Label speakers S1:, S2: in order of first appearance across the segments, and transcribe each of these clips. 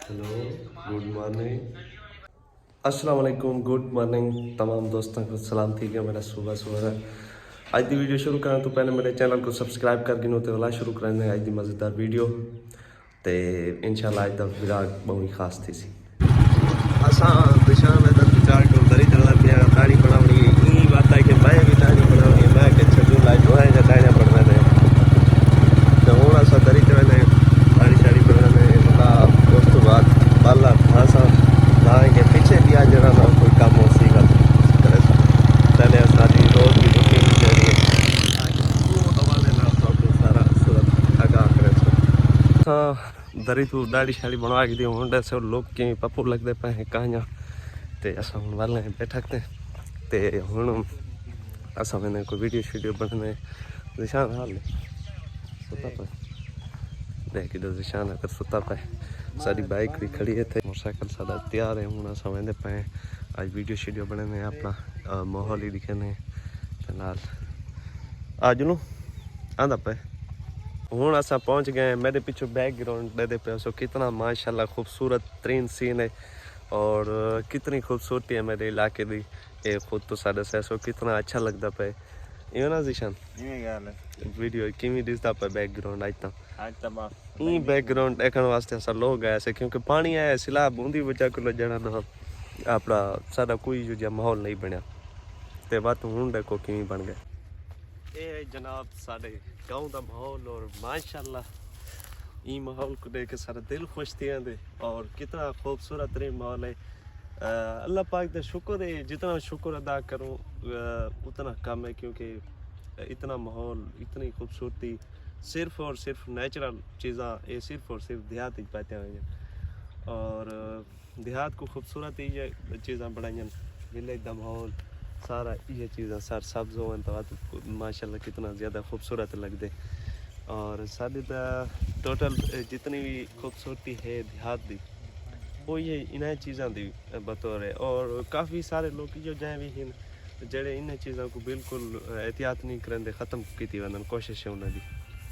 S1: Hello, good morning, अस्सलाम वालेकुम, good morning तमाम दोस्तों को सलाम थी गया मेरा सुबह सुबह अज की वीडियो शुरू करा तो पहले मेरे चैनल को सब्सक्राइब कर गिनो तो वाला शुरू करें अज की मज़ेदार वीडियो तो इंशाल्लाह अज का विराग बहुत ही खास थी सी असा दिशा में तो विचार को दरी चलना पिया दाढ़ी बनानी ई बात है कि मैं भी दाढ़ी बनानी मैं कि छू लाइट है या दाढ़ियाँ बढ़ना है तो हूँ असा दरी चलने दाढ़ी शाड़ी बनाने मतलब उस तो बाद बाला भाषा के पीछे भी आ जरा ना कोई काम हो सी गल पहले सारी रोज की रूटीन जरिए हवाले ना तो सारा सूरत आगाह करे हाँ दरी तू दाढ़ी शाड़ी बनवा के दी हूँ से लोग कि पप्पू लगते पे हैं कहाँ तो अस हूँ वाले बैठकते तो हूँ अस मैंने कोई वीडियो शीडियो बनने निशान हाल सुता पे देख दो निशान अगर सुता पे सारी बाइक भी खड़ी है थे मोटरसाइकिल सारा तैयार है हूँ अस वेंदे पे आज वीडियो शीडियो बनने अपना माहौल ही दिखने नाल आज नू आंदा पे हूँ अस पहुँच गए मेरे पीछे बैकग्राउंड दे पे सो कितना माशाल्लाह खूबसूरत तरीन सीन है और कितनी खूबसूरती है मेरे इलाके की ये खुद तो साढ़े से सो कितना अच्छा लगता पे इवन ना जिशान वीडियो किमी दिसता पे बैकग्राउंड आज तक ई बैकग्राउंड देखने वास्ते असा लोग आए से क्योंकि पानी आया सिला बूंदी वजह को जना ना अपना सारा कोई जो माहौल नहीं बनया ते बात हूँ देखो किमी बन गए ये जनाब साढ़े गाँव का माहौल और माशाल्लाह ई माहौल को देख के सारा दिल खुश थी आते और कितना खूबसूरत तरीन माहौल है अल्लाह पाक का शुक्र है जितना शुक्र अदा करूँ उतना कम है क्योंकि इतना माहौल इतनी खूबसूरती सिर्फ और सिर्फ नेचुरल चीज़ा ये सिर्फ और सिर्फ देहात ही पाते हैं और देहात को खूबसूरत ये चीज़ा बनाई विलेज का माहौल सारा ये चीज़ा सर सब्ज हो तो माशाल्लाह कितना ज़्यादा खूबसूरत लगते और साड़ी टोटल जितनी भी खूबसूरती है देहात की वो ये इन्हें चीज़ों की बतौर है और काफ़ी सारे लोग जो जै भी हैं जड़े इन चीज़ों को बिल्कुल एहतियात नहीं करेंगे ख़त्म की वजन कोशिश है उन्होंने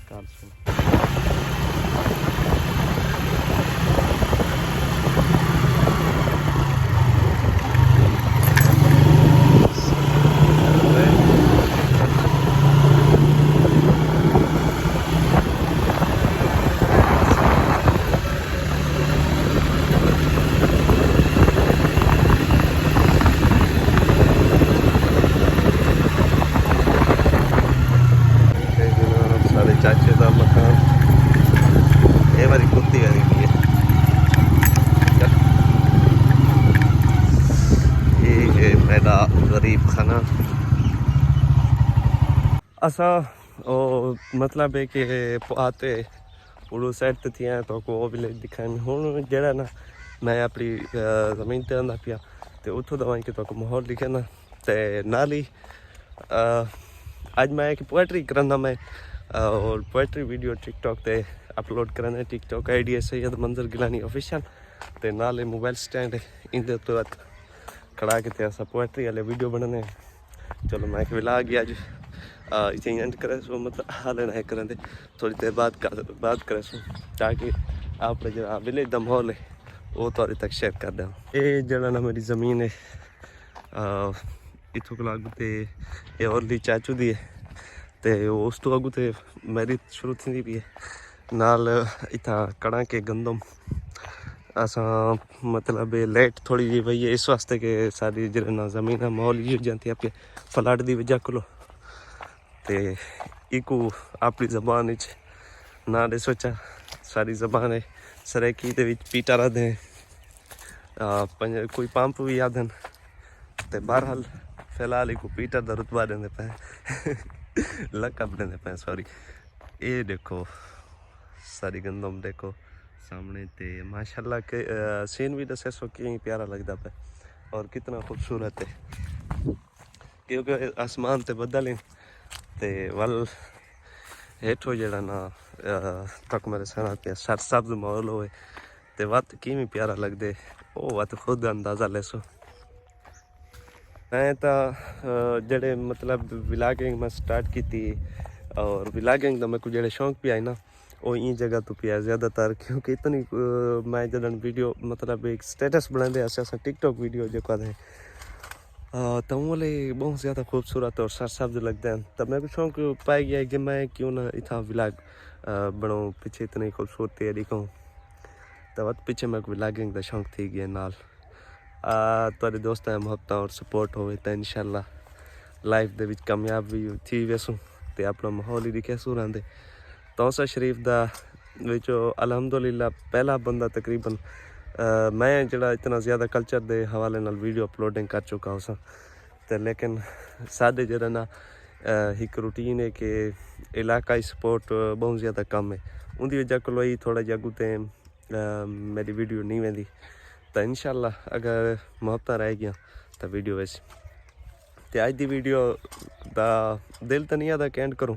S1: काल चाचे का मकान ये वाली कुत्ती है ये मेरा गरीब खाना असा ओ मतलब है कि आते उड़ू साइड तो थी तो को विलेज दिखाने हूँ जरा ना मैं अपनी ज़मीन ते आंदा पिया तो उतो दवाई के तो माहौल दिखे ना ते नाली आज मैं एक पोएट्री करना मैं और पोएट्री वीडियो टिकटॉक पे अपलोड करना टिकटॉक आईडी है सैयद मंजर गिलानी ऑफिशियल ते नाले मोबाइल स्टैंड इन तो खड़ा के ते ऐसा पोएट्री वाले वीडियो बनाने चलो मैं विला गया आज इसे एंड करे सो मतलब हाल ना करें थोड़ी देर बात करे सो ताकि आप जो विलेज का माहौल है वो थोड़े तक शेयर कर दें ये जरा ना मेरी ज़मीन है इतों को लागू तो ये और ली चाचू दी है तो उस तो अगू तो मेरी शुरू थी भी है नाल इतना कड़ा के गंदम असा मतलब लेट थोड़ी जी वही है इस वास्ते कि सारी जरा जमीन माहौल ही जाती है फ्लड की वजह को तो इको अपनी जबान ना दे सोचा सारी जबान है सरेकी के पीटा रह दें कोई पंप भी याद हैं तो बहरहाल फिलहाल इको पीटर का रुतबा देंगे पे लकब देंगे पे सॉरी ये देखो सारी गंदम देखो सामने ते माशाल्लाह के सीन भी दसे सो कि प्यारा लगता पे और कितना खूबसूरत है क्योंकि आसमान ते बदल हैं ते वल हेठो जड़ा ना तक मेरे सना पे सर सब्ज माहौल होए ते वत किवें प्यारा लगदे ओ वत खुद अंदाजा ले सो मैं तो जड़े मतलब व्लॉगिंग मैं स्टार्ट की थी और व्लॉगिंग का मेरे को जड़े शौक भी आए ना वो इन जगह तो पिया ज़्यादातर, क्योंकि इतनी मैं जदन वीडियो मतलब एक स्टेटस बनाते अस टिकटॉक वीडियो जो है तो वो बहुत ज़्यादा खूबसूरत और सरसब्ज लगते हैं। तब मेरे को शौक पाई गया कि मैं क्यों ना इतना व्लॉग बनाऊँ, पीछे इतनी खूबसूरती है दिखाऊँ। तब पीछे मेरे को व्लॉगिंग का शौक थी गया नाल तुहाडे दोस्तां मुहब्बतां और सपोर्ट होवे तो इंशाल्लाह लाइफ दे विच कामयाब भी थी वैसूं ते अपना माहौल ही दिखेसूं रहिंदे। तौसा शरीफ दा विचों अलहमदुलिल्लाह पहला बंदा तकरीबन मैं जड़ा इतना ज़्यादा कल्चर के हवाले नाल वीडियो अपलोडिंग कर चुका हूँ तो लेकिन साढ़े जरा ना एक रूटीन है कि इलाकाई सपोर्ट बहुत ज़्यादा कम है, उनकी वजह को ही थोड़ा जगह ते मेरी वीडियो नहीं वेंदी। तो इंशाल्लाह अगर मुहब्बत रह गया तो वीडियो वैसे तो अज की वीडियो का दिल तो नहीं आता कैंड करूँ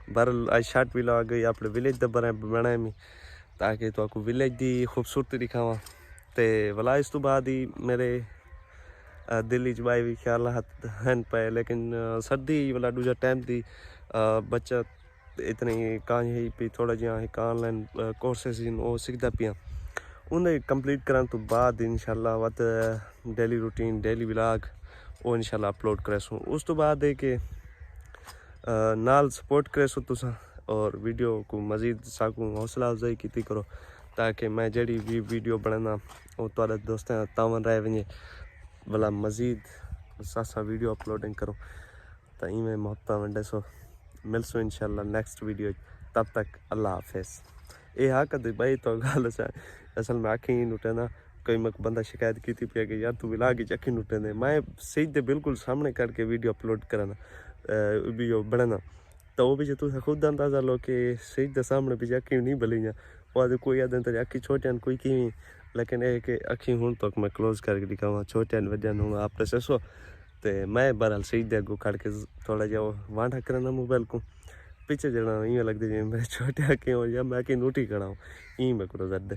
S1: बहरहाल आज शार्ट व्लॉग गई अपने विलेज का बनाया मैं ताकि तो आपको विलेज की खूबसूरती दिखावा। तो वाला इस तो बाद ही मेरे दिल्ली बाई भी ख्याल हैं पे, लेकिन सर्दी वाला दूजा टाइम थी बच्चा इतनी कां ही भी थोड़ा जिहा एक ऑनलाइन कोर्सेस वो सीखता पियाँ उन्हें कंप्लीट करने तो बाद इंशाल्लाह वत डेली रूटीन डेली व्लॉग वो इंशाल्लाह अपलोड करेसूँ। उस तो बाद है कि नाल सपोर्ट करेसूँ तुसा और वीडियो को मज़ीद साकूँ हौसला अफजाई की करो ताकि मैं जड़ी भी वीडियो बनाना वो तुहाडे दोस्तां तावन रह वञे भला मज़ीद सासा वीडियो अपलोडिंग करूँ तो इवें मुहब्बत वंडे सो मिलसूँ इंशाल्लाह नेक्स्ट वीडियो। तब तक अल्लाह हाफिज़। ये हाँ कदे भाई तो गल असल में अखी ही नुटे ना कोई मैं बंदा शिकायत की थी पिया कि यार तू विलाग ही अखी नुटे ने मैं सही दे बिल्कुल सामने करके वीडियो अपलोड कराना वीडियो बनाना तो वो भी जो तुम खुद अंदाजा लो कि सही दे सामने भी अखी नहीं बलियाँ वो कोई आदमी तेरी अखी छोटियां कोई की लेकिन ये कि अखी हूँ तो मैं क्लोज करके दिखावा छोटियां वड्यां हूँ आप ससो तो मैं बहरहाल सही दे अगू खड़ के थोड़ा जा वांढा करना मोबाइल को पीछे जड़ा इं लगती जी मेरे छोटे अखी हो या मैं अखी नोटी कराऊँ ई मैं करो जद